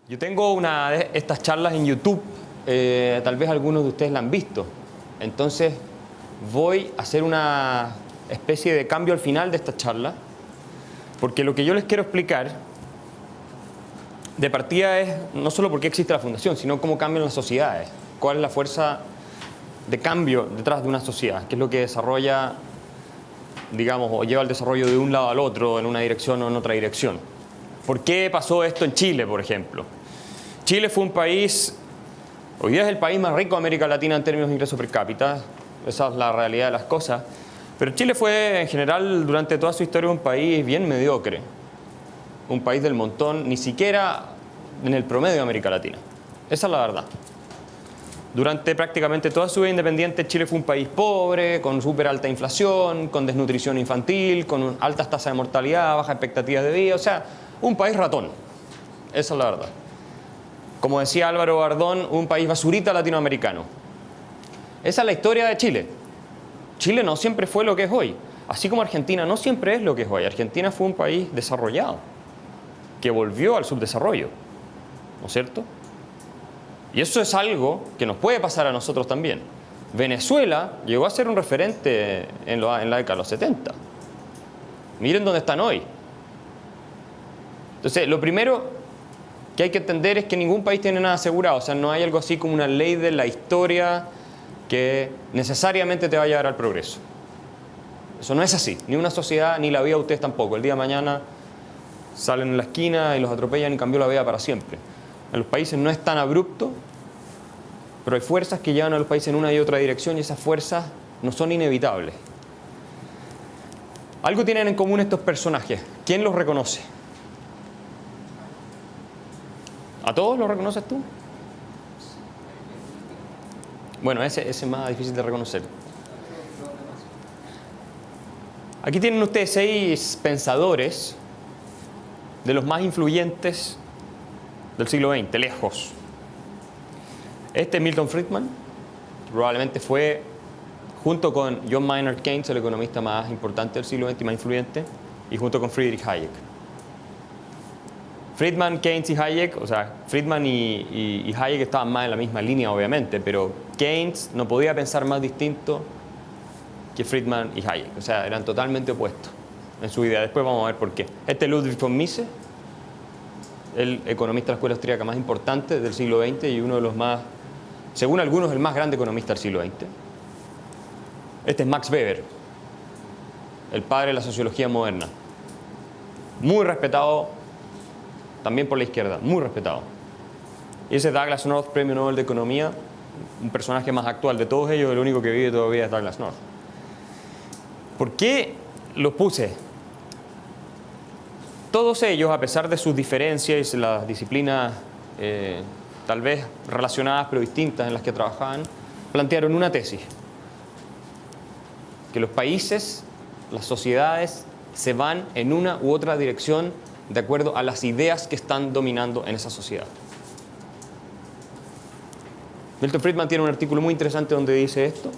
Yo tengo una de estas charlas en YouTube, tal vez algunos de ustedes la han visto. Entonces voy a hacer una especie de cambio al final de esta charla, porque lo que yo les quiero explicar de partida es no solo por qué existe la fundación, sino cómo cambian las sociedades, cuál es la fuerza de cambio detrás de una sociedad, qué es lo que desarrolla, digamos, o lleva el desarrollo de un lado al otro, en una dirección o en otra dirección. ¿Por qué pasó esto en Chile, por ejemplo? Chile fue un país, hoy día es el país más rico de América Latina en términos de ingreso per cápita, esa es la realidad de las cosas, pero Chile fue en general durante toda su historia un país bien mediocre, un país del montón, ni siquiera en el promedio de América Latina, esa es la verdad. Durante prácticamente toda su vida independiente, Chile fue un país pobre, con súper alta inflación, con desnutrición infantil, con altas tasas de mortalidad, bajas expectativas de vida, o sea, un país ratón, esa es la verdad. Como decía Álvaro Bardón, un país basurita latinoamericano. Esa es la historia de Chile. Chile no siempre fue lo que es hoy, así como Argentina no siempre es lo que es hoy. Argentina fue un país desarrollado, que volvió al subdesarrollo, ¿no es cierto? Y eso es algo que nos puede pasar a nosotros también. Venezuela llegó a ser un referente en la década de los 70. Miren dónde están hoy. Entonces, lo primero que hay que entender es que ningún país tiene nada asegurado. O sea, no hay algo así como una ley de la historia que necesariamente te va a llevar al progreso. Eso no es así. Ni una sociedad, ni la vida de ustedes tampoco. El día de mañana salen en la esquina y los atropellan y cambió la vida para siempre. En los países no es tan abrupto, pero hay fuerzas que llevan a los países en una y otra dirección y esas fuerzas no son inevitables. Algo tienen en común estos personajes. ¿Quién los reconoce? ¿A todos los reconoces tú? Bueno, ese es más difícil de reconocer. Aquí tienen ustedes 6 pensadores de los más influyentes del siglo XX, lejos. Este es Milton Friedman, probablemente fue, junto con John Maynard Keynes, el economista más importante del siglo XX y más influyente, y junto con Friedrich Hayek. Friedman, Keynes y Hayek, o sea, Friedman y Hayek estaban más en la misma línea, obviamente, pero Keynes no podía pensar más distinto que Friedman y Hayek, o sea, eran totalmente opuestos en su idea. Después vamos a ver por qué. Este es Ludwig von Mises, el economista de la escuela austríaca más importante del siglo XX y uno de los más, según algunos, el más grande economista del siglo XX. Este es Max Weber, el padre de la sociología moderna. Muy respetado también por la izquierda, muy respetado. Y ese es Douglass North, premio Nobel de Economía, un personaje más actual de todos ellos, el único que vive todavía es Douglass North. ¿Por qué los puse? Todos ellos, a pesar de sus diferencias y las disciplinas tal vez relacionadas pero distintas en las que trabajaban, plantearon una tesis: que los países, las sociedades, se van en una u otra dirección de acuerdo a las ideas que están dominando en esa sociedad. Milton Friedman tiene un artículo muy interesante donde dice esto.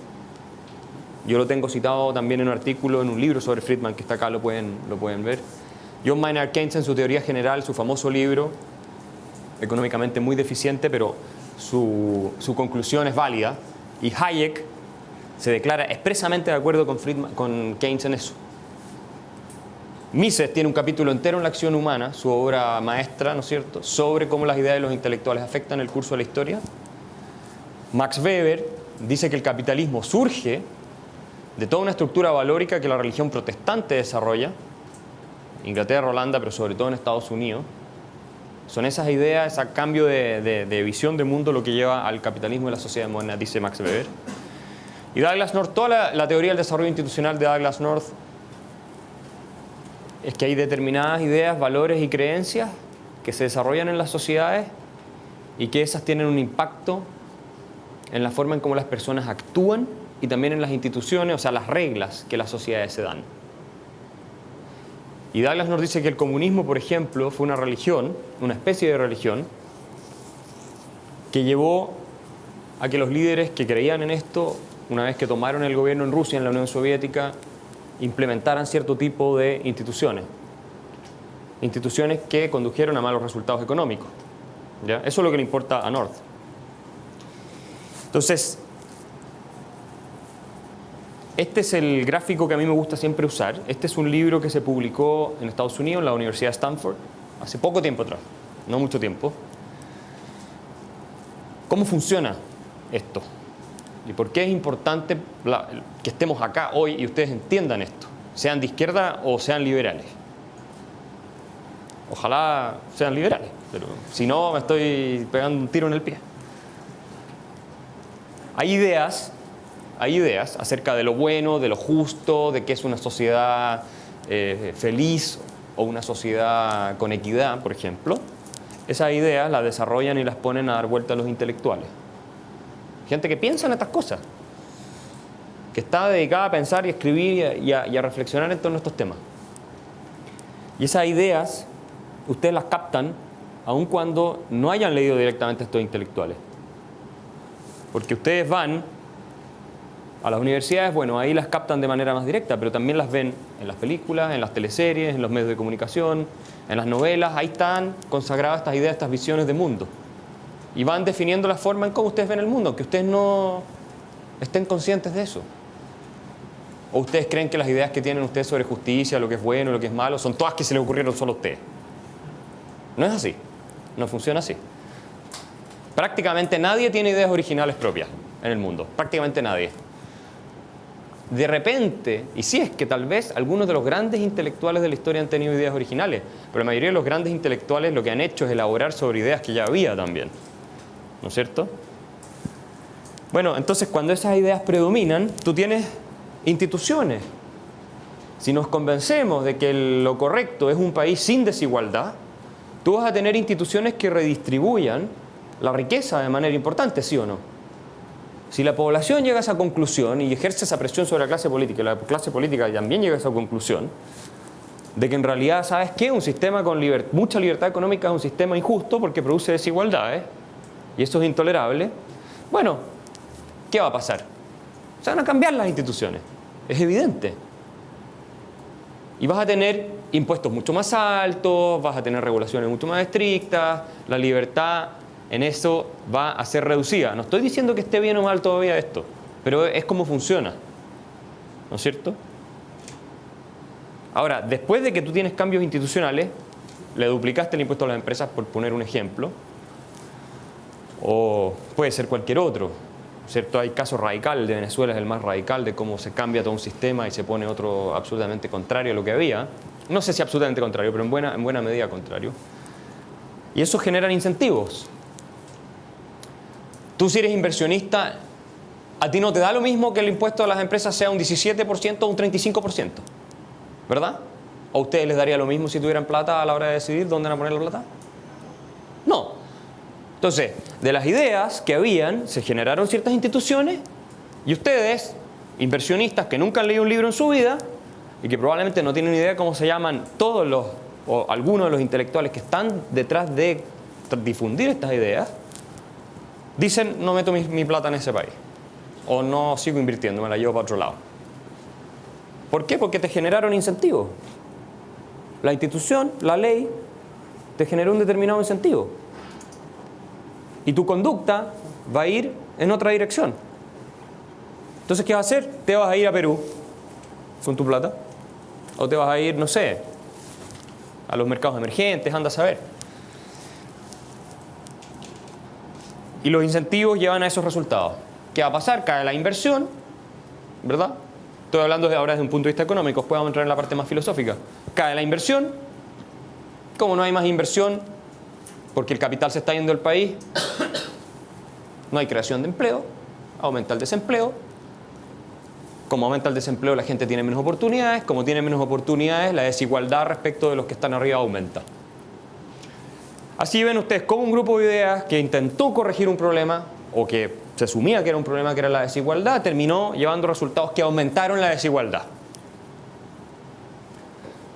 Yo lo tengo citado también en un artículo, en un libro sobre Friedman que está acá, lo pueden ver. John Maynard Keynes, en su teoría general, su famoso libro, económicamente muy deficiente, pero su conclusión es válida. Y Hayek se declara expresamente de acuerdo con Keynes en eso. Mises tiene un capítulo entero en La acción humana, su obra maestra, ¿no es cierto?, sobre cómo las ideas de los intelectuales afectan el curso de la historia. Max Weber dice que el capitalismo surge de toda una estructura valórica que la religión protestante desarrolla, Inglaterra, Holanda, pero sobre todo en Estados Unidos. Son esas ideas, ese cambio de visión de mundo lo que lleva al capitalismo y la sociedad moderna, dice Max Weber. Y Douglass North, toda la teoría del desarrollo institucional de Douglass North es que hay determinadas ideas, valores y creencias que se desarrollan en las sociedades y que esas tienen un impacto en la forma en cómo las personas actúan y también en las instituciones, o sea, las reglas que las sociedades se dan. Y Douglass nos dice que el comunismo, por ejemplo, fue una religión, una especie de religión, que llevó a que los líderes que creían en esto, una vez que tomaron el gobierno en Rusia, en la Unión Soviética, implementaran cierto tipo de instituciones que condujeron a malos resultados económicos. ¿Ya? Eso es lo que le importa a North. Entonces, este es el gráfico que a mí me gusta siempre usar. Este es un libro que se publicó en Estados Unidos, en la Universidad de Stanford, hace poco tiempo atrás, no mucho tiempo. ¿Cómo funciona esto? ¿Y por qué es importante que estemos acá hoy y ustedes entiendan esto? Sean de izquierda o sean liberales. Ojalá sean liberales, pero si no me estoy pegando un tiro en el pie. Hay ideas acerca de lo bueno, de lo justo, de qué es una sociedad feliz o una sociedad con equidad, por ejemplo. Esas ideas las desarrollan y las ponen a dar vuelta a los intelectuales. Gente que piensa en estas cosas, que está dedicada a pensar y a escribir y a reflexionar en torno a estos temas. Y esas ideas ustedes las captan aun cuando no hayan leído directamente a estos intelectuales. Porque ustedes van a las universidades, bueno, ahí las captan de manera más directa, pero también las ven en las películas, en las teleseries, en los medios de comunicación, en las novelas. Ahí están consagradas estas ideas, estas visiones de mundo. Y van definiendo la forma en cómo ustedes ven el mundo, aunque ustedes no estén conscientes de eso. ¿O ustedes creen que las ideas que tienen ustedes sobre justicia, lo que es bueno, lo que es malo, son todas que se les ocurrieron solo a ustedes? No es así. No funciona así. Prácticamente nadie tiene ideas originales propias en el mundo. Prácticamente nadie. De repente, y sí es que tal vez algunos de los grandes intelectuales de la historia han tenido ideas originales, pero la mayoría de los grandes intelectuales lo que han hecho es elaborar sobre ideas que ya había también. ¿No es cierto? Bueno, entonces cuando esas ideas predominan, tú tienes instituciones. Si nos convencemos de que lo correcto es un país sin desigualdad, tú vas a tener instituciones que redistribuyan la riqueza de manera importante, ¿sí o no? Si la población llega a esa conclusión y ejerce esa presión sobre la clase política, y la clase política también llega a esa conclusión, de que en realidad, ¿sabes qué? Un sistema con mucha libertad económica es un sistema injusto porque produce desigualdades, y eso es intolerable. Bueno, ¿qué va a pasar? Se van a cambiar las instituciones, es evidente. Y vas a tener impuestos mucho más altos, vas a tener regulaciones mucho más estrictas, la libertad en eso va a ser reducida. No estoy diciendo que esté bien o mal todavía esto, pero es como funciona, ¿no es cierto? Ahora, después de que tú tienes cambios institucionales, le duplicaste el impuesto a las empresas, por poner un ejemplo, o puede ser cualquier otro, ¿cierto? Hay casos radicales, de Venezuela es el más radical, de cómo se cambia todo un sistema y se pone otro absolutamente contrario a lo que había. No sé si absolutamente contrario, pero en buena medida contrario. Y eso genera incentivos. Tú, si eres inversionista, a ti no te da lo mismo que el impuesto a las empresas sea un 17% o un 35%, ¿verdad? ¿O a ustedes les daría lo mismo si tuvieran plata a la hora de decidir dónde van a poner la plata? No. Entonces, de las ideas que habían, se generaron ciertas instituciones y ustedes, inversionistas que nunca han leído un libro en su vida y que probablemente no tienen idea cómo se llaman todos los, o algunos de los intelectuales que están detrás de difundir estas ideas, dicen, no meto mi plata en ese país. O no sigo invirtiendo, me la llevo para otro lado. ¿Por qué? Porque te generaron incentivos. La institución, la ley, te generó un determinado incentivo. Y tu conducta va a ir en otra dirección. Entonces, ¿qué vas a hacer? Te vas a ir a Perú con tu plata. O te vas a ir, no sé, a los mercados emergentes, anda a saber. Y los incentivos llevan a esos resultados. ¿Qué va a pasar? Cae la inversión, ¿verdad? Estoy hablando ahora desde un punto de vista económico, después vamos a entrar en la parte más filosófica. Cae la inversión. Como no hay más inversión, porque el capital se está yendo del país, no hay creación de empleo, aumenta el desempleo. Como aumenta el desempleo, la gente tiene menos oportunidades. Como tiene menos oportunidades, la desigualdad respecto de los que están arriba aumenta. Así ven ustedes cómo un grupo de ideas que intentó corregir un problema, o que se asumía que era un problema, que era la desigualdad, terminó llevando resultados que aumentaron la desigualdad.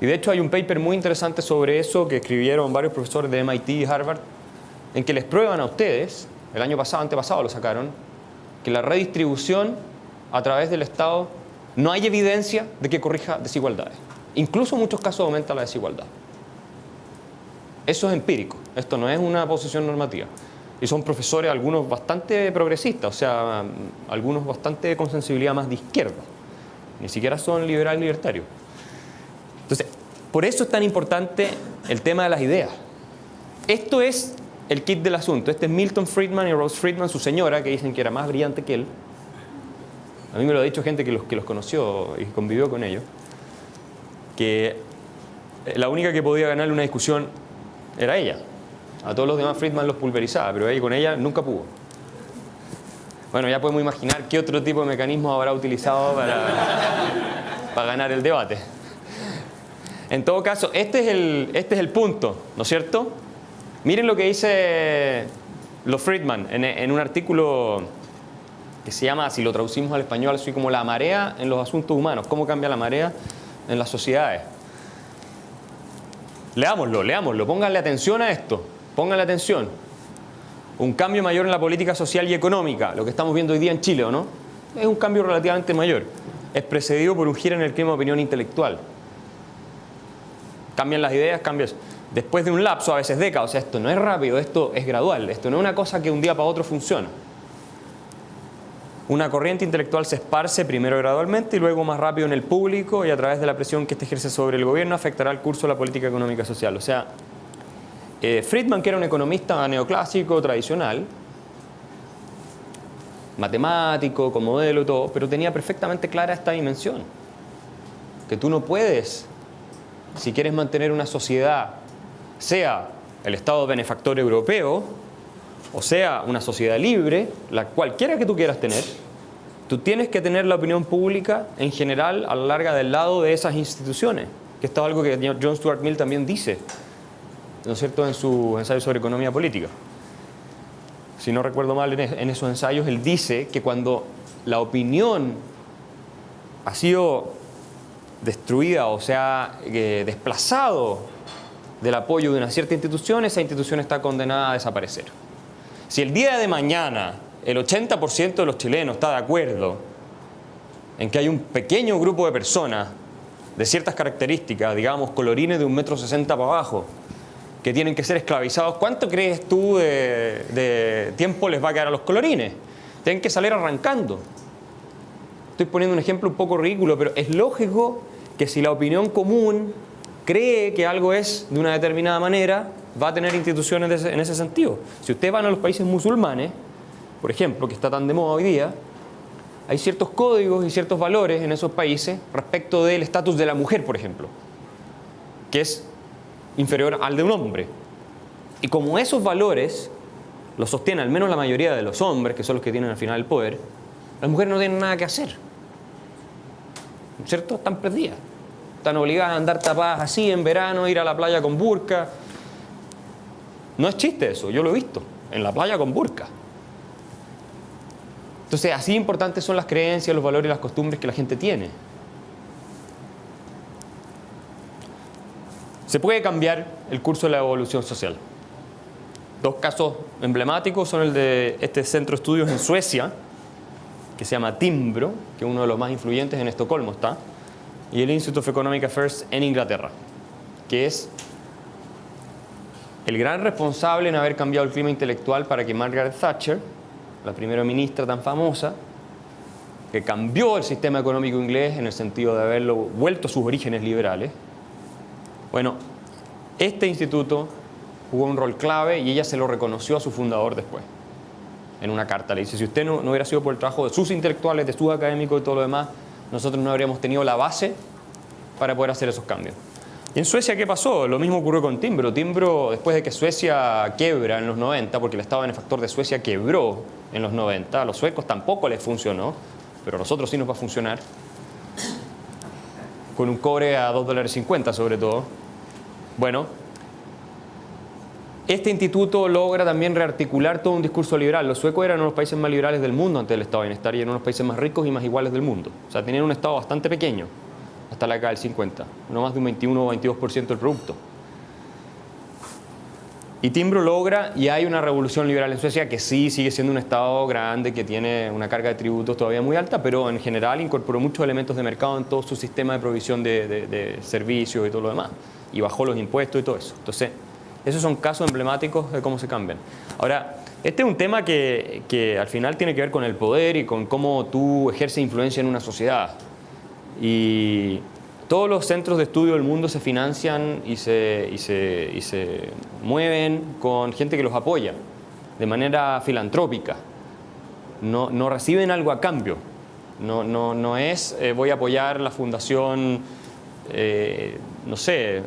Y de hecho hay un paper muy interesante sobre eso que escribieron varios profesores de MIT y Harvard, en que les prueban a ustedes, el año pasado, antepasado lo sacaron, que la redistribución a través del Estado no hay evidencia de que corrija desigualdades. Incluso en muchos casos aumenta la desigualdad. Eso es empírico, esto no es una posición normativa. Y son profesores, algunos bastante progresistas, o sea, algunos bastante con sensibilidad más de izquierda. Ni siquiera son libertarios. Entonces, por eso es tan importante el tema de las ideas. Esto es el kit del asunto. Este es Milton Friedman y Rose Friedman, su señora, que dicen que era más brillante que él. A mí me lo ha dicho gente que los conoció y convivió con ellos. Que la única que podía ganarle una discusión era ella. A todos los demás Friedman los pulverizaba, pero con ella nunca pudo. Bueno, ya podemos imaginar qué otro tipo de mecanismo habrá utilizado para ganar el debate. En todo caso, este es el punto, ¿no es cierto? Miren lo que dice los Friedman en un artículo que se llama, si lo traducimos al español, así como la marea en los asuntos humanos. ¿Cómo cambia la marea en las sociedades? Leámoslo, pónganle atención a esto. Pónganle atención. Un cambio mayor en la política social y económica, lo que estamos viendo hoy día en Chile, ¿o no? Es un cambio relativamente mayor. Es precedido por un giro en el clima de opinión intelectual. Cambian las ideas, cambian. Después de un lapso, a veces décadas, o sea, esto no es rápido, esto es gradual. Esto no es una cosa que un día para otro funciona. Una corriente intelectual se esparce primero gradualmente y luego más rápido en el público, y a través de la presión que éste ejerce sobre el gobierno afectará el curso de la política económica social. O sea, Friedman, que era un economista neoclásico, tradicional, matemático, con modelo y todo, pero tenía perfectamente clara esta dimensión. Que tú no puedes, si quieres mantener una sociedad, sea el Estado benefactor europeo, o sea una sociedad libre, cualquiera que tú quieras tener, tú tienes que tener la opinión pública en general a la larga del lado de esas instituciones. Que esto es algo que John Stuart Mill también dice, ¿no es cierto?, en su ensayo sobre economía política. Si no recuerdo mal, en esos ensayos él dice que cuando la opinión ha sido destruida o se ha desplazado del apoyo de una cierta institución, esa institución está condenada a desaparecer. Si el día de mañana el 80% de los chilenos está de acuerdo en que hay un pequeño grupo de personas de ciertas características, digamos colorines de 1,60 m para abajo, que tienen que ser esclavizados, ¿cuánto crees tú de tiempo les va a quedar a los colorines? Tienen que salir arrancando. Estoy poniendo un ejemplo un poco ridículo, pero es lógico que si la opinión común cree que algo es de una determinada manera, va a tener instituciones en ese sentido. Si ustedes van a los países musulmanes, por ejemplo, que está tan de moda hoy día, hay ciertos códigos y ciertos valores en esos países respecto del estatus de la mujer, por ejemplo, que es inferior al de un hombre. Y como esos valores los sostiene al menos la mayoría de los hombres, que son los que tienen al final el poder, las mujeres no tienen nada que hacer. ¿Cierto? Están perdidas. Están obligadas a andar tapadas así en verano, ir a la playa con burka. No es chiste eso, yo lo he visto, en la playa con burka. Entonces, así importantes son las creencias, los valores y las costumbres que la gente tiene. Se puede cambiar el curso de la evolución social. Dos casos emblemáticos son el de este centro de estudios en Suecia, que se llama Timbro, que es uno de los más influyentes en Estocolmo está, y el Institute of Economic Affairs en Inglaterra, que es el gran responsable en haber cambiado el clima intelectual para que Margaret Thatcher, la primera ministra tan famosa, que cambió el sistema económico inglés en el sentido de haberlo vuelto a sus orígenes liberales. Bueno, este instituto jugó un rol clave y ella se lo reconoció a su fundador después. En una carta le dice, si usted no hubiera sido por el trabajo de sus intelectuales, de sus académicos y todo lo demás, nosotros no habríamos tenido la base para poder hacer esos cambios. ¿Y en Suecia qué pasó? Lo mismo ocurrió con Timbro. Timbro, después de que Suecia quiebra en los 90, porque el Estado benefactor de Suecia quebró en los 90, a los suecos tampoco les funcionó, pero a nosotros sí nos va a funcionar, con un cobre a $2.50 sobre todo. Bueno, este instituto logra también rearticular todo un discurso liberal. Los suecos eran uno de los países más liberales del mundo antes del Estado de bienestar y eran uno de los países más ricos y más iguales del mundo. O sea, tenían un Estado bastante pequeño hasta la década del 50, no más de un 21 o 22% del producto. Y Timbro logra, y hay una revolución liberal en Suecia que sí sigue siendo un Estado grande, que tiene una carga de tributos todavía muy alta, pero en general incorporó muchos elementos de mercado en todo su sistema de provisión de servicios y todo lo demás. Y bajó los impuestos y todo eso. Entonces, Esos son casos emblemáticos de cómo se cambian. Ahora, este es un tema que al final tiene que ver con el poder y con cómo tú ejerces influencia en una sociedad. Y todos los centros de estudio del mundo se financian y se mueven con gente que los apoya de manera filantrópica. No reciben algo a cambio. No es voy a apoyar la fundación, no sé,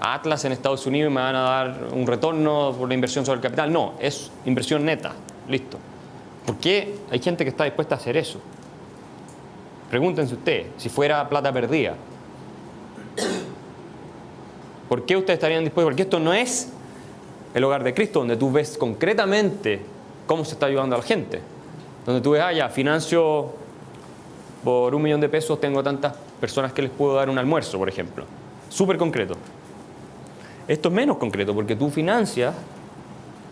Atlas en Estados Unidos y me van a dar un retorno por la inversión sobre el capital. No, es inversión neta. Listo. ¿Por qué hay gente que está dispuesta a hacer eso? Pregúntense ustedes, si fuera plata perdida. ¿Por qué ustedes estarían dispuestos? Porque esto no es el hogar de Cristo, donde tú ves concretamente cómo se está ayudando a la gente. Donde tú ves, ya, financio por $1.000.000, tengo tantas personas que les puedo dar un almuerzo, por ejemplo. Súper concreto. Esto es menos concreto, porque tú financias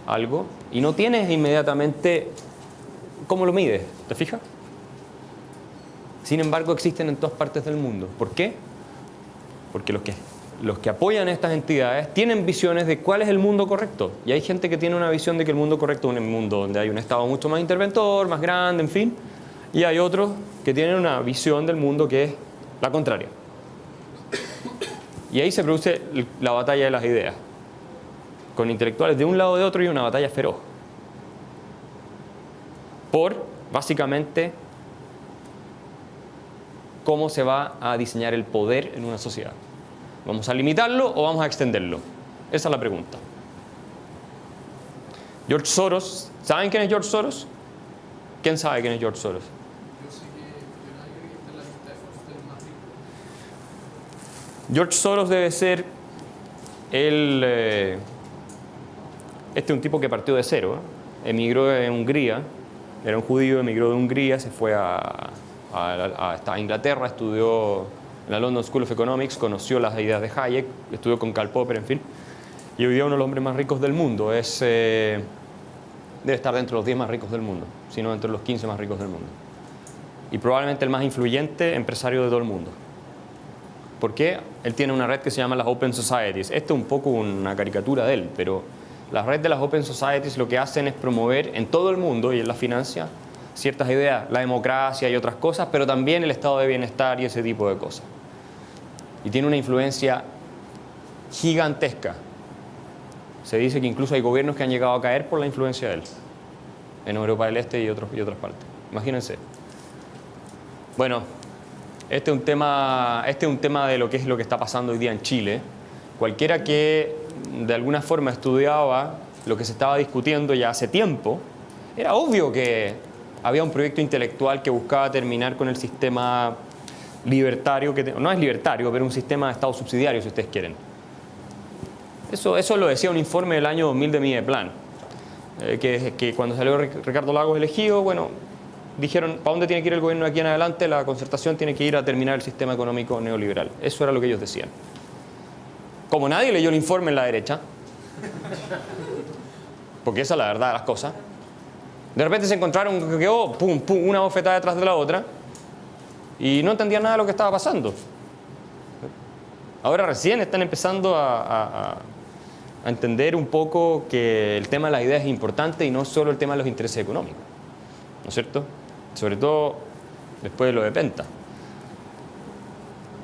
algo y no tienes inmediatamente cómo lo mides, ¿te fijas? Sin embargo, existen en todas partes del mundo. ¿Por qué? Porque los que apoyan a estas entidades tienen visiones de cuál es el mundo correcto. Y hay gente que tiene una visión de que el mundo correcto es un mundo donde hay un Estado mucho más interventor, más grande, en fin. Y hay otros que tienen una visión del mundo que es la contraria. Y ahí se produce la batalla de las ideas, con intelectuales de un lado o de otro y una batalla feroz. Por, básicamente, cómo se va a diseñar el poder en una sociedad. ¿Vamos a limitarlo o vamos a extenderlo? Esa es la pregunta. George Soros, ¿saben quién es George Soros? ¿Quién sabe quién es George Soros? Yo sé que millonario está en la lista de Forbes del más rico. George Soros debe ser este es un tipo que partió de cero, emigró de Hungría, era un judío, emigró de Hungría, se fue a Inglaterra, estudió en la London School of Economics, conoció las ideas de Hayek, estudió con Karl Popper, en fin, y hoy día uno de los hombres más ricos del mundo. Debe estar dentro de los 10 más ricos del mundo, si no dentro de los 15 más ricos del mundo. Y probablemente el más influyente empresario de todo el mundo. ¿Por qué? Él tiene una red que se llama las Open Societies. Esto es un poco una caricatura de él, pero la red de las Open Societies lo que hacen es promover en todo el mundo y en la financia ciertas ideas, la democracia y otras cosas, pero también el estado de bienestar y ese tipo de cosas. Y tiene una influencia gigantesca. Se dice que incluso hay gobiernos que han llegado a caer por la influencia de él, en Europa del Este y otras partes. Imagínense. Bueno, este es un tema de lo que está pasando hoy día en Chile. Cualquiera que de alguna forma estudiaba lo que se estaba discutiendo ya hace tiempo, era obvio que había un proyecto intelectual que buscaba terminar con el sistema libertario, que no es libertario, pero un sistema de Estado subsidiario, si ustedes quieren. Eso lo decía un informe del año 2000 de Mideplan, que cuando salió Ricardo Lagos elegido, bueno, dijeron, ¿para dónde tiene que ir el gobierno de aquí en adelante? La concertación tiene que ir a terminar el sistema económico neoliberal. Eso era lo que ellos decían. Como nadie leyó el informe en la derecha, porque esa es la verdad de las cosas, de repente se encontraron que quedó una bofetada detrás de la otra y no entendían nada de lo que estaba pasando. Ahora recién están empezando a entender un poco que el tema de las ideas es importante y no solo el tema de los intereses económicos, ¿no es cierto? Sobre todo después de lo de Penta.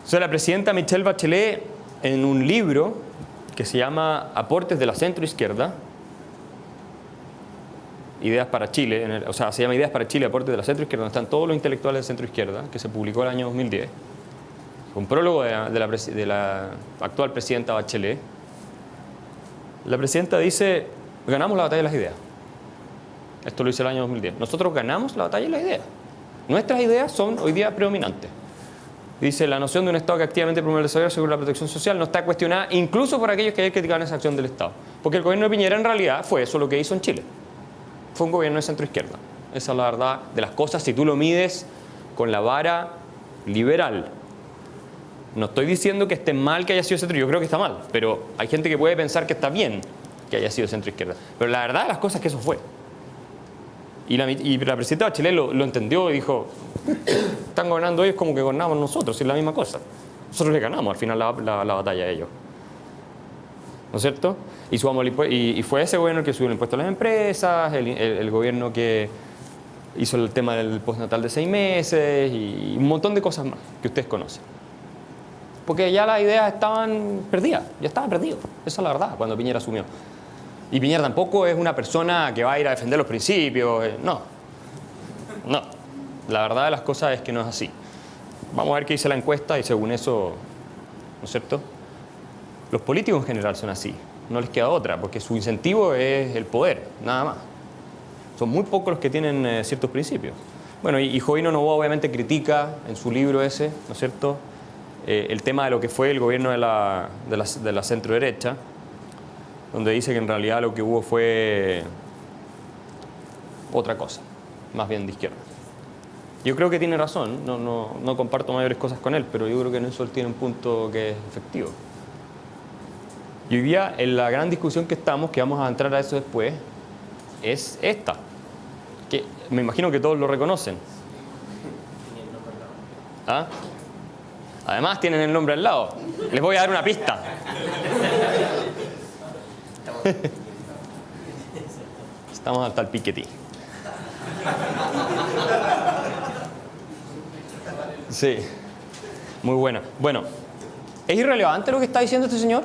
O sea, la presidenta Michelle Bachelet, en un libro que se llama Aportes de la centroizquierda, Ideas para Chile, se llama Ideas para Chile, Aportes de la centroizquierda, donde están todos los intelectuales de centroizquierda, que se publicó el año 2010, un prólogo de la actual presidenta Bachelet. La presidenta dice, ganamos la batalla de las ideas. Esto lo hice el año 2010. Nosotros ganamos la batalla de las ideas. Nuestras ideas son hoy día predominantes. Dice, la noción de un Estado que activamente promueve el desarrollo según la protección social no está cuestionada incluso por aquellos que ayer criticaban esa acción del Estado. Porque el gobierno de Piñera en realidad fue eso lo que hizo en Chile. Fue un gobierno de centroizquierda. Esa es la verdad de las cosas si tú lo mides con la vara liberal. No estoy diciendo que esté mal que haya sido centro, yo creo que está mal, pero hay gente que puede pensar que está bien que haya sido centroizquierda. Pero la verdad de las cosas es que eso fue. Y la presidenta Bachelet lo entendió y dijo, están gobernando ellos como que gobernamos nosotros, es la misma cosa. Nosotros les ganamos al final la batalla a ellos. ¿no es cierto? Y fue ese gobierno el que subió el impuesto a las empresas, el gobierno que hizo el tema del postnatal de 6 meses y un montón de cosas más que ustedes conocen. Porque ya las ideas estaban perdidas, ya estaban perdidos. Esa es la verdad, cuando Piñera asumió. Y Piñera tampoco es una persona que va a ir a defender los principios, no. No, la verdad de las cosas es que no es así. Vamos a ver qué dice la encuesta y según eso, ¿no es cierto? Los políticos en general son así, no les queda otra, porque su incentivo es el poder, nada más. Son muy pocos los que tienen ciertos principios. Bueno, y Jovino Novoa obviamente critica en su libro ese, ¿no es cierto?, el tema de lo que fue el gobierno de la centro-derecha, donde dice que en realidad lo que hubo fue otra cosa, más bien de izquierda. Yo creo que tiene razón, no comparto mayores cosas con él, pero yo creo que en eso él tiene un punto que es efectivo. Y hoy día, en la gran discusión que estamos, que vamos a entrar a eso después, es esta, que me imagino que todos lo reconocen. ¿Ah? Además tienen el nombre al lado. Les voy a dar una pista. Estamos hasta el Piketty. Sí, muy buena. Bueno, ¿es irrelevante lo que está diciendo este señor?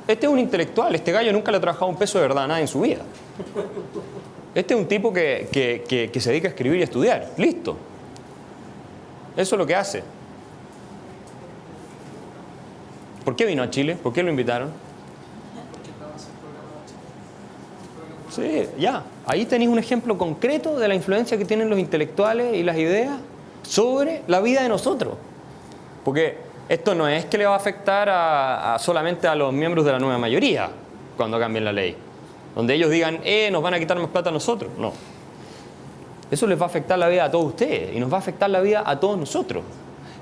Este es un intelectual, este gallo nunca le ha trabajado un peso de verdad a nada en su vida. Este es un tipo que se dedica a escribir y a estudiar. Listo. Eso es lo que hace. ¿Por qué vino a Chile? ¿Por qué lo invitaron? Sí, ya. Ahí tenéis un ejemplo concreto de la influencia que tienen los intelectuales y las ideas sobre la vida de nosotros. Porque esto no es que le va a afectar solamente a los miembros de la nueva mayoría cuando cambien la ley. Donde ellos digan, nos van a quitar más plata a nosotros. No. Eso les va a afectar la vida a todos ustedes y nos va a afectar la vida a todos nosotros.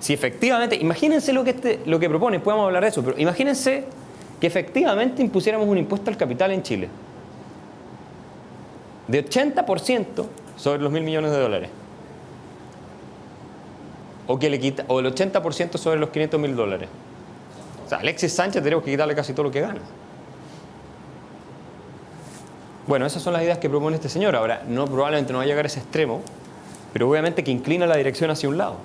Si efectivamente, imagínense lo que propone, podemos hablar de eso, pero imagínense que efectivamente impusiéramos un impuesto al capital en Chile de 80% sobre los $1.000 millones. O el 80% sobre los $500.000. O sea, Alexis Sánchez tenemos que quitarle casi todo lo que gana. Bueno, esas son las ideas que propone este señor. Ahora, probablemente no va a llegar a ese extremo, pero obviamente que inclina la dirección hacia un lado,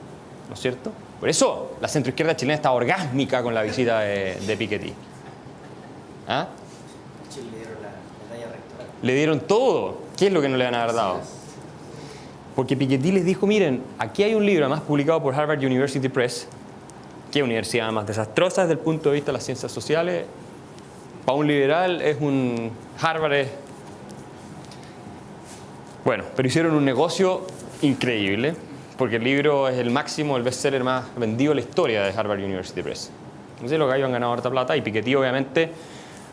¿no es cierto? Por eso la centroizquierda chilena está orgásmica con la visita de Piketty. ¿Ah? Chile le dieron la medalla rectoral. Le dieron todo. ¿Qué es lo que no le van a haber dado? Porque Piketty les dijo, miren, aquí hay un libro, además publicado por Harvard University Press, que universidad más desastrosa desde el punto de vista de las ciencias sociales. Para un liberal es un... Harvard es... Bueno, pero hicieron un negocio increíble, porque el libro es el máximo, el bestseller más vendido en la historia de Harvard University Press. Entonces los gallos han ganado harta plata y Piketty obviamente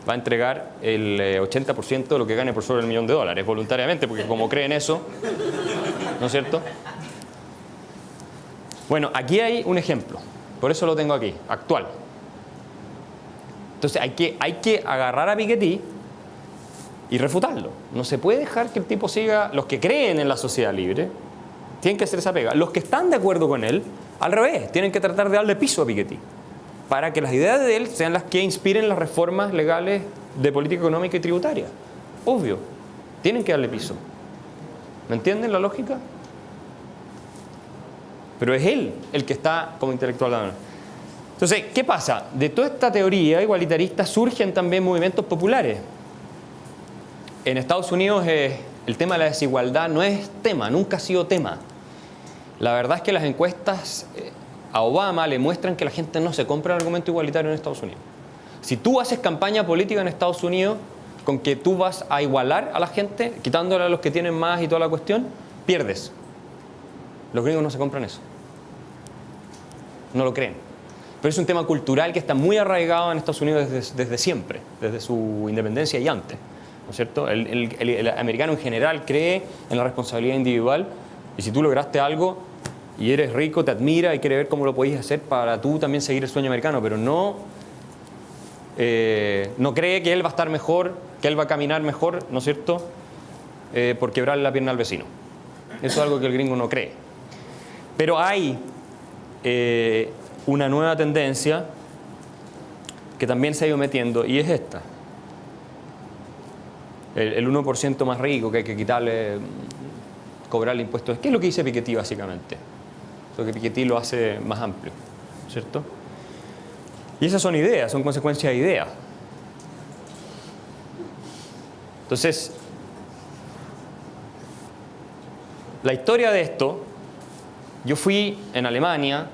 va a entregar el 80% de lo que gane por sobre $1 millón voluntariamente, porque como creen eso, ¿no es cierto? Bueno, aquí hay un ejemplo, por eso lo tengo aquí, actual. Entonces hay que agarrar a Piketty y refutarlo. No se puede dejar que el tipo siga. Los que creen en la sociedad libre tienen que hacer esa pega. Los que están de acuerdo con él, al revés, tienen que tratar de darle piso a Piketty para que las ideas de él sean las que inspiren las reformas legales de política económica y tributaria. Obvio, tienen que darle piso. ¿Me entienden la lógica? Pero es él el que está como intelectual. Entonces, ¿qué pasa? De toda esta teoría igualitarista surgen también movimientos populares. En Estados Unidos el tema de la desigualdad no es tema, nunca ha sido tema. La verdad es que las encuestas a Obama le muestran que la gente no se compra el argumento igualitario en Estados Unidos. Si tú haces campaña política en Estados Unidos con que tú vas a igualar a la gente, quitándole a los que tienen más y toda la cuestión, pierdes. Los gringos no se compran eso. No lo creen. Pero es un tema cultural que está muy arraigado en Estados Unidos desde siempre, desde su independencia y antes. ¿No es cierto? El americano en general cree en la responsabilidad individual y si tú lograste algo y eres rico, te admira y quiere ver cómo lo podéis hacer para tú también seguir el sueño americano, pero no cree que él va a estar mejor, que él va a caminar mejor, ¿no es cierto?, por quebrarle la pierna al vecino. Eso es algo que el gringo no cree. Pero hay una nueva tendencia que también se ha ido metiendo y es esta. el 1% más rico que hay que quitarle, cobrarle impuestos. ¿Qué es lo que dice Piketty básicamente? Lo que Piketty lo hace más amplio, ¿cierto? Y esas son ideas, son consecuencias de ideas. Entonces, la historia de esto, yo fui en Alemania,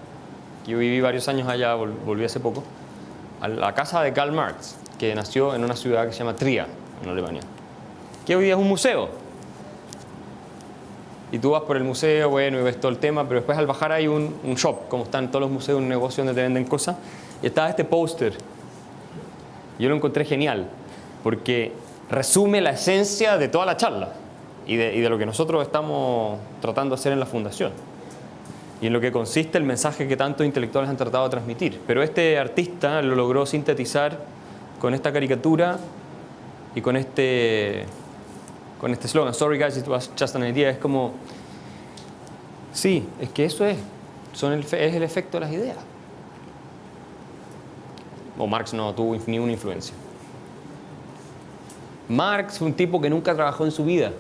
yo viví varios años allá, volví hace poco, a la casa de Karl Marx, que nació en una ciudad que se llama Trier, en Alemania, que hoy día es un museo. Y tú vas por el museo, bueno, y ves todo el tema, pero después al bajar hay un shop, como están todos los museos, un negocio donde te venden cosas, y estaba este póster. Yo lo encontré genial, porque resume la esencia de toda la charla y de lo que nosotros estamos tratando de hacer en la fundación. Y en lo que consiste el mensaje que tantos intelectuales han tratado de transmitir. Pero este artista lo logró sintetizar con esta caricatura y con este slogan, "Sorry guys, it was just an idea". Es como, sí, es que eso es el efecto de las ideas. O Marx no tuvo ni una influencia. Marx fue un tipo que nunca trabajó en su vida.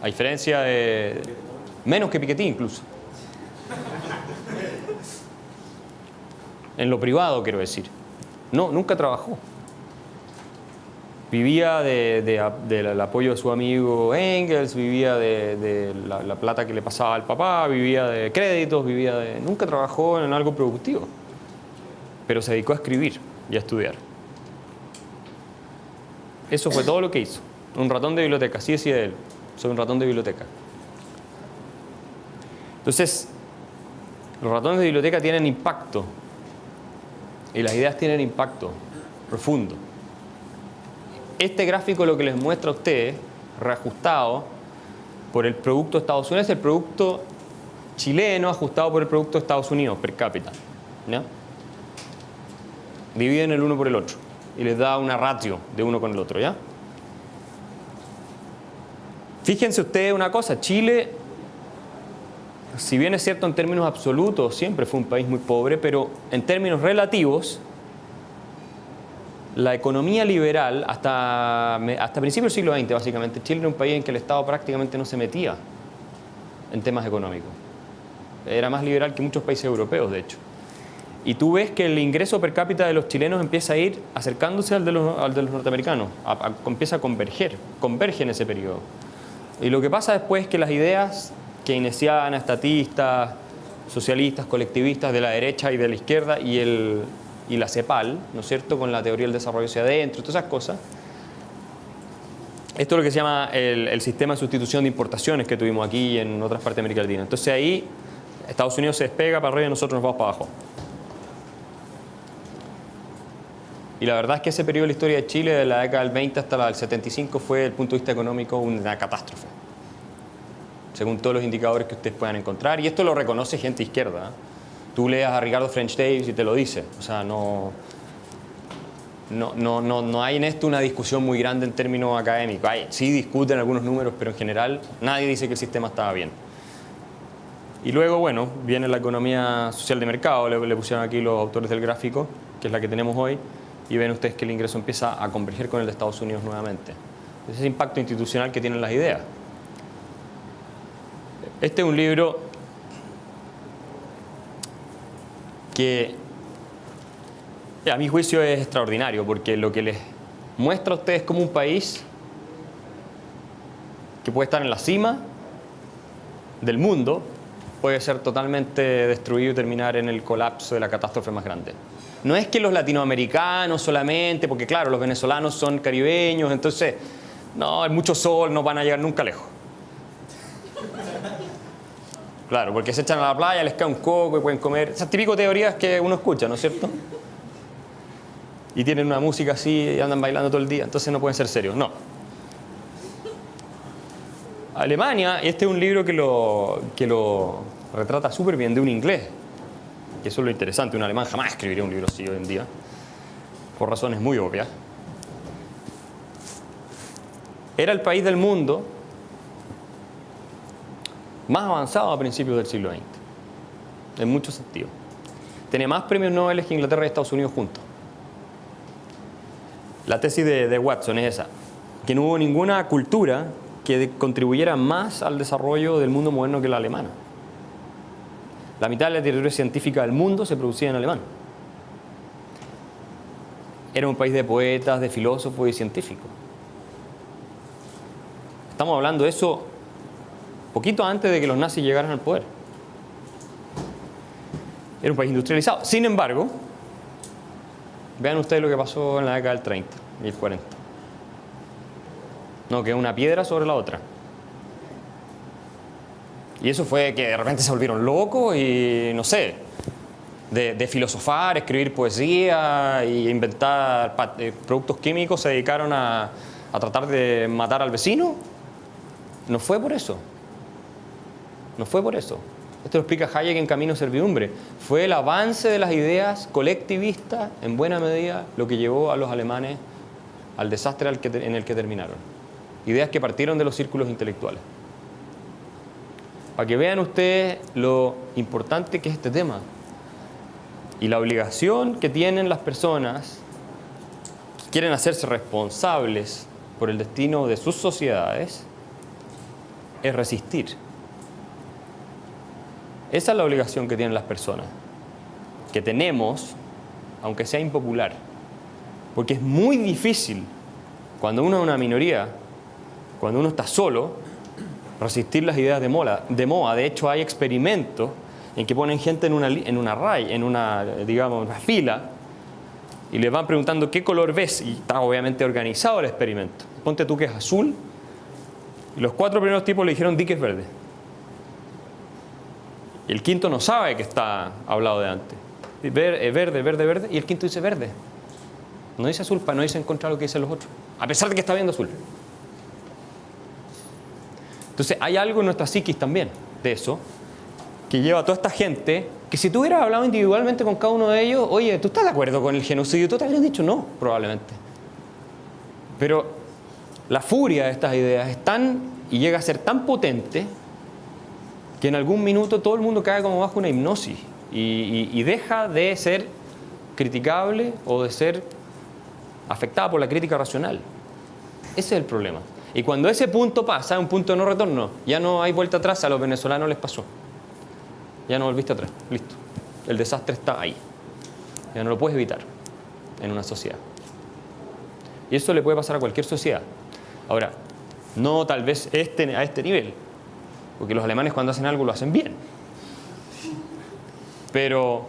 A diferencia de... menos que Piketty incluso. En lo privado, quiero decir. No, nunca trabajó. Vivía del apoyo de su amigo Engels, vivía de la plata que le pasaba al papá, vivía de créditos, nunca trabajó en algo productivo. Pero se dedicó a escribir y a estudiar. Eso fue todo lo que hizo. Un ratón de biblioteca, así decía él. Soy un ratón de biblioteca. Entonces, los ratones de biblioteca tienen impacto. Y las ideas tienen impacto profundo. Este gráfico lo que les muestra a ustedes, reajustado por el producto de Estados Unidos, es el producto chileno ajustado por el producto de Estados Unidos per cápita. ¿Ya? Dividen el uno por el otro y les da una ratio de uno con el otro, ¿ya? Fíjense ustedes una cosa, Chile, si bien es cierto en términos absolutos, siempre fue un país muy pobre, pero en términos relativos, la economía liberal, hasta principios del siglo XX, básicamente, Chile era un país en que el Estado prácticamente no se metía en temas económicos. Era más liberal que muchos países europeos, de hecho. Y tú ves que el ingreso per cápita de los chilenos empieza a ir acercándose al de los norteamericanos, empieza a converge en ese periodo. Y lo que pasa después es que las ideas keynesianas, estatistas, socialistas, colectivistas de la derecha y de la izquierda y la CEPAL, ¿no es cierto?, con la teoría del desarrollo hacia adentro, todas esas cosas. Esto es lo que se llama el sistema de sustitución de importaciones que tuvimos aquí y en otras partes de América Latina. Entonces ahí Estados Unidos se despega para arriba y nosotros nos vamos para abajo. Y la verdad es que ese periodo de la historia de Chile, de la década del 20 hasta la del 75, fue, desde el punto de vista económico, una catástrofe. Según todos los indicadores que ustedes puedan encontrar. Y esto lo reconoce gente izquierda, ¿eh? Tú leas a Ricardo French Davis y te lo dice. O sea, no hay en esto una discusión muy grande en términos académicos. Sí discuten algunos números, pero en general nadie dice que el sistema estaba bien. Y luego, bueno, viene la economía social de mercado, le pusieron aquí los autores del gráfico, que es la que tenemos hoy, y ven ustedes que el ingreso empieza a converger con el de Estados Unidos nuevamente. Ese impacto institucional que tienen las ideas. Este es un libro que a mi juicio es extraordinario, porque lo que les muestra a ustedes como un país que puede estar en la cima del mundo, puede ser totalmente destruido y terminar en el colapso de la catástrofe más grande. No es que los latinoamericanos solamente, porque claro, los venezolanos son caribeños, entonces, no, hay mucho sol, no van a llegar nunca lejos. Claro, porque se echan a la playa, les cae un coco y pueden comer. Esas típicas teorías que uno escucha, ¿no es cierto? Y tienen una música así y andan bailando todo el día, entonces no pueden ser serios. No. Alemania, este es un libro que lo retrata súper bien, de un inglés. Que eso es lo interesante, un alemán jamás escribiría un libro así hoy en día, por razones muy obvias. Era el país del mundo más avanzado a principios del siglo XX, en muchos sentidos. Tenía más premios Nobel que Inglaterra y Estados Unidos juntos. La tesis de Watson es esa. que no hubo ninguna cultura que contribuyera más al desarrollo del mundo moderno que la alemana. La mitad de la literatura científica del mundo se producía en alemán. Era un país de poetas, de filósofos y científicos. Estamos hablando de eso poquito antes de que los nazis llegaran al poder. Era un país industrializado. Sin embargo, vean ustedes lo que pasó en la década del 30 y el 40. No, que una piedra sobre la otra. Y eso fue que de repente se volvieron locos y, no sé, de filosofar, escribir poesía e inventar productos químicos, se dedicaron a tratar de matar al vecino. No fue por eso. No fue por eso. Esto lo explica Hayek en Camino a Servidumbre. Fue el avance de las ideas colectivistas, en buena medida, lo que llevó a los alemanes al desastre en el que terminaron. Ideas que partieron de los círculos intelectuales. Para que vean ustedes lo importante que es este tema y la obligación que tienen las personas que quieren hacerse responsables por el destino de sus sociedades es resistir. Esa es la obligación que tienen las personas, que tenemos, aunque sea impopular, porque es muy difícil cuando uno es una minoría, cuando uno está solo, resistir las ideas de moda. De hecho, hay experimentos en que ponen gente en una fila y les van preguntando qué color ves y está obviamente organizado el experimento. Ponte tú que es azul y los 4 primeros tipos le dijeron di que es verde. Y el quinto no sabe que está hablado de antes. Verde, y el quinto dice verde. No dice azul, para no irse en contra de lo que dicen los otros, a pesar de que está viendo azul. Entonces hay algo en nuestra psiquis también de eso, que lleva a toda esta gente, que si tú hubieras hablado individualmente con cada uno de ellos, oye, ¿tú estás de acuerdo con el genocidio? Tú te habrías dicho no, probablemente. Pero la furia de estas ideas es tan, y llega a ser tan potente, que en algún minuto todo el mundo cae como bajo una hipnosis y deja de ser criticable o de ser afectada por la crítica racional. Ese es el problema. Y cuando ese punto pasa, un punto de no retorno, ya no hay vuelta atrás. A los venezolanos les pasó. Ya no volviste atrás. Listo. El desastre está ahí. Ya no lo puedes evitar en una sociedad. Y eso le puede pasar a cualquier sociedad. Ahora, no tal vez a este nivel. Porque los alemanes cuando hacen algo lo hacen bien. Pero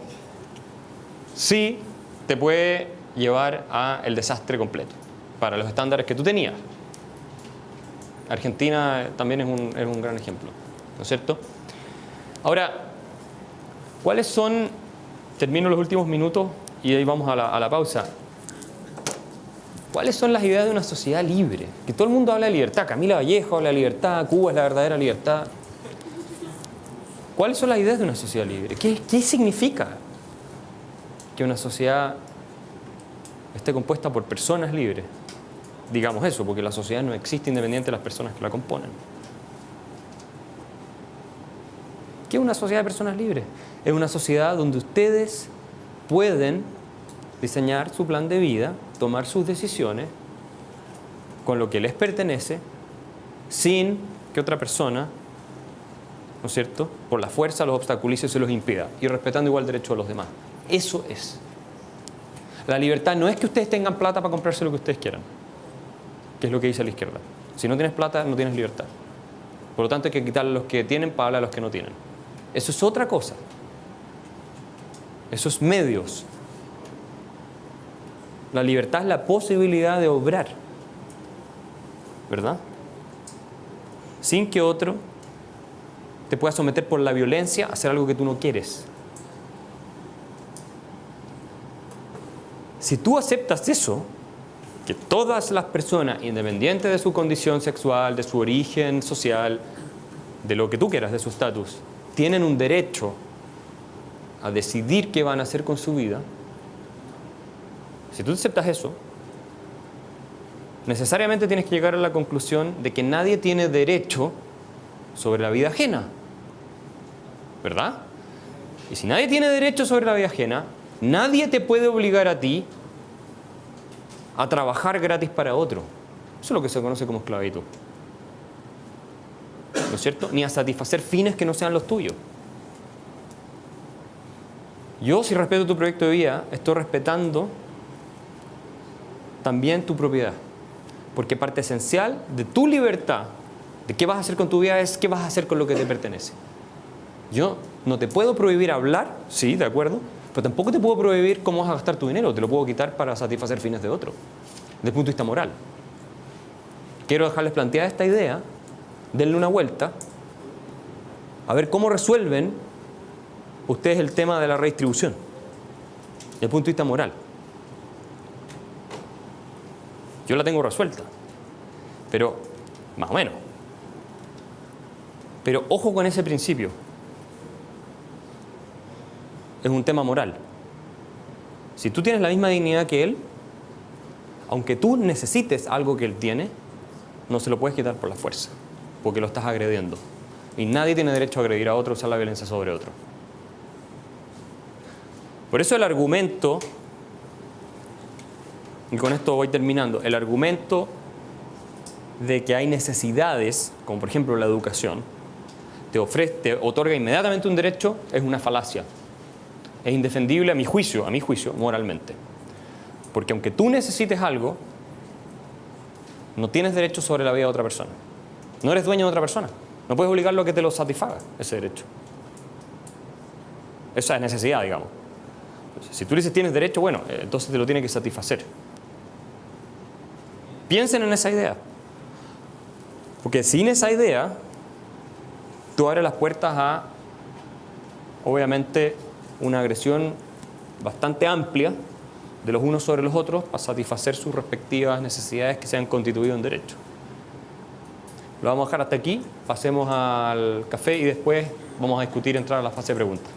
sí te puede llevar al desastre completo. Para los estándares que tú tenías. Argentina también es un gran ejemplo, ¿no es cierto? Ahora, ¿cuáles son? Termino los últimos minutos y ahí vamos a la pausa. ¿Cuáles son las ideas de una sociedad libre? Que todo el mundo habla de libertad. Camila Vallejo habla de libertad, Cuba es la verdadera libertad. ¿Cuáles son las ideas de una sociedad libre? ¿Qué significa que una sociedad esté compuesta por personas libres? Digamos eso, porque la sociedad no existe independiente de las personas que la componen. ¿Qué es una sociedad de personas libres? Es una sociedad donde ustedes pueden diseñar su plan de vida, tomar sus decisiones con lo que les pertenece, sin que otra persona, ¿no es cierto?, por la fuerza los obstaculice y se los impida, y respetando igual derecho a los demás. Eso es. La libertad no es que ustedes tengan plata para comprarse lo que ustedes quieran, que es lo que dice la izquierda. Si no tienes plata, no tienes libertad. Por lo tanto, hay que quitarle a los que tienen para darle a los que no tienen. Eso es otra cosa. Esos medios. La libertad es la posibilidad de obrar, ¿verdad? Sin que otro te pueda someter por la violencia a hacer algo que tú no quieres. Si tú aceptas eso, que todas las personas, independiente de su condición sexual, de su origen social, de lo que tú quieras, de su estatus, tienen un derecho a decidir qué van a hacer con su vida, si tú aceptas eso, necesariamente tienes que llegar a la conclusión de que nadie tiene derecho sobre la vida ajena, ¿verdad? Y si nadie tiene derecho sobre la vida ajena, nadie te puede obligar a ti a trabajar gratis para otro. Eso es lo que se conoce como esclavitud. ¿No es cierto? Ni a satisfacer fines que no sean los tuyos. Yo, si respeto tu proyecto de vida, estoy respetando también tu propiedad. Porque parte esencial de tu libertad, de qué vas a hacer con tu vida, es qué vas a hacer con lo que te pertenece. Yo no te puedo prohibir hablar, sí, de acuerdo, pero tampoco te puedo prohibir cómo vas a gastar tu dinero. Te lo puedo quitar para satisfacer fines de otro, desde el punto de vista moral. Quiero dejarles planteada esta idea, denle una vuelta, a ver cómo resuelven ustedes el tema de la redistribución, desde el punto de vista moral. Yo la tengo resuelta, pero más o menos. Pero ojo con ese principio. Es un tema moral. Si tú tienes la misma dignidad que él, aunque tú necesites algo que él tiene, no se lo puedes quitar por la fuerza, porque lo estás agrediendo. Y nadie tiene derecho a agredir a otro, usar la violencia sobre otro. Por eso el argumento, y con esto voy terminando, el argumento de que hay necesidades, como por ejemplo la educación, te otorga inmediatamente un derecho, es una falacia. Es indefendible a mi juicio, moralmente. Porque aunque tú necesites algo, no tienes derecho sobre la vida de otra persona. No eres dueño de otra persona. No puedes obligarlo a que te lo satisfaga, ese derecho. Esa es necesidad, digamos. Entonces, si tú dices tienes derecho, bueno, entonces te lo tiene que satisfacer. Piensen en esa idea. Porque sin esa idea, tú abres las puertas a, obviamente, una agresión bastante amplia de los unos sobre los otros para satisfacer sus respectivas necesidades que se han constituido en derecho. Lo vamos a dejar hasta aquí, pasemos al café y después vamos a discutir, entrar a la fase de preguntas.